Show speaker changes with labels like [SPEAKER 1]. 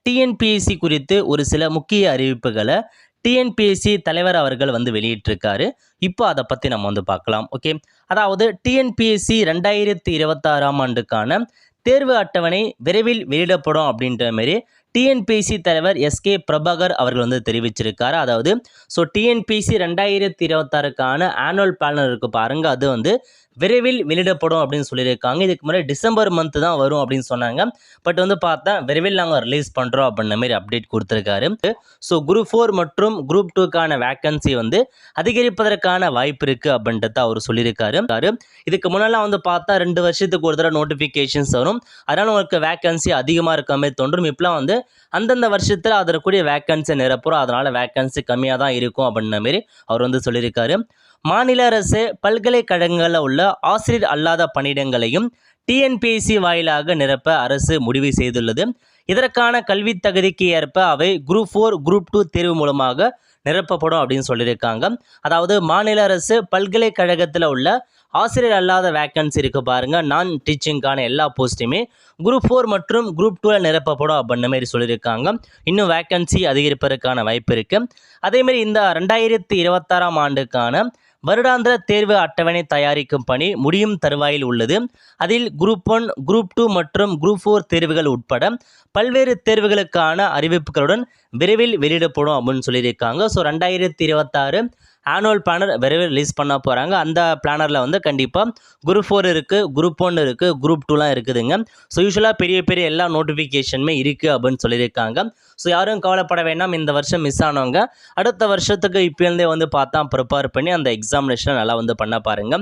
[SPEAKER 1] TNPSC குறித்து ஒரு சில முக்கிய அறிவிப்புகளை டிஎன்பிஎஸ்சி தலைவர் அவர்கள் வெளியிட்டிருக்காரு. இப்போ அதை பற்றி நம்ம பார்க்கலாம். ஓகே, அதாவது டிஎன்பிஎஸ்சி 2026ஆம் ஆண்டுக்கான தேர்வு அட்டவணை விரைவில் வெளியிடப்படும் அப்படின்ற மாதிரி டிஎன்பிஎஸ்சி தலைவர் எஸ்கே பிரபாகர் அவர்கள் தெரிவிச்சிருக்காரு. அதாவது டிஎன்பிஎஸ்சி 2026க்கான ஆனுவல் பிளானர் இருக்கு பாருங்க, அது விரைவில் வெளியிடப்படும் அப்படின்னு சொல்லியிருக்காங்க. இதுக்கு முன்னாடி டிசம்பர் மந்த் தான் வரும் அப்படின்னு சொன்னாங்க. பட் பார்த்தா விரைவில் நாங்கள் ரிலீஸ் பண்ணுறோம் அப்படின்ற மாதிரி அப்டேட் கொடுத்துருக்காரு. குரூப் 4 மற்றும் குரூப் 2க்கான வேக்கன்சி அதிகரிப்பதற்கான வாய்ப்பு இருக்குது அப்படின்றத அவர் சொல்லியிருக்காரு. இதுக்கு முன்னெல்லாம் பார்த்தா 2 வருஷத்துக்கு ஒரு தடவை நோட்டிஃபிகேஷன்ஸ் வரும். அதனால் உங்களுக்கு வேக்கன்சி அதிகமாக இருக்க மாதிரி தோன்றும். இப்போலாம் அந்தந்த வருஷத்தில் அதற்குரிய வேக்கன்சி நிரப்புறோம், அதனால் வேக்கன்சி கம்மியாக தான் இருக்கும் அப்படின்ற மாதிரி அவர் சொல்லியிருக்காரு. மாநில அரசு பல்கலைக்கழகங்களில் உள்ள ஆசிரியர் அல்லாத பணியிடங்களையும் டிஎன்பிஎஸ்சி வாயிலாக நிரப்ப அரசு முடிவு செய்துள்ளது. இதற்கான கல்வி தகுதிக்கு ஏற்ப அவை குரூப் 4 குரூப் 2 தேர்வு மூலமாக நிரப்பப்படும் அப்படின்னு சொல்லியிருக்காங்க. அதாவது மாநில அரசு பல்கலைக்கழகத்தில் உள்ள ஆசிரியர் அல்லாத வேக்கன்சி இருக்குது பாருங்கள், நான் டீச்சிங்கான எல்லா போஸ்ட்டுமே குரூப் 4 மற்றும் குரூப் 2 நிரப்பப்படும் அப்படின்ற மாதிரி சொல்லியிருக்காங்க. இன்னும் வேக்கன்சி அதிகரிப்பதற்கான வாய்ப்பு இருக்குது. அதேமாரி இந்த 2026ஆம் ஆண்டுக்கான வருடாந்திர தேர்வு அட்டவணை தயாரிக்கும் பணி முடியும் தருவாயில் உள்ளது. அதில் குரூப் 1 குரூப் 2 மற்றும் குரூப் 4 தேர்வுகள் உட்பட பல்வேறு தேர்வுகளுக்கான அறிவிப்புகளுடன் விரைவில் வெளியிடப்படும் அப்படின்னு சொல்லியிருக்காங்க. 2026 ஆனுவல் பிளானர் விரைவில் ரிலீஸ் பண்ண போகிறாங்க. அந்த பிளானரில் கண்டிப்பாக குரூப் 4 இருக்குது, குரூப் 1 இருக்குது, குரூப் 2லாம் இருக்குதுங்க. யூஸ்வலாக பெரிய எல்லா நோட்டிஃபிகேஷனுமே இருக்குது அப்படின்னு சொல்லியிருக்காங்க. யாரும் கவலைப்பட வேண்டாம். இந்த வருஷம் மிஸ் ஆனவங்க அடுத்த வருஷத்துக்கு இப்போலேருந்தே பார்த்தா ப்ரிப்பேர் பண்ணி அந்த எக்ஸாமினேஷனை நல்லா பண்ண பாருங்கள்.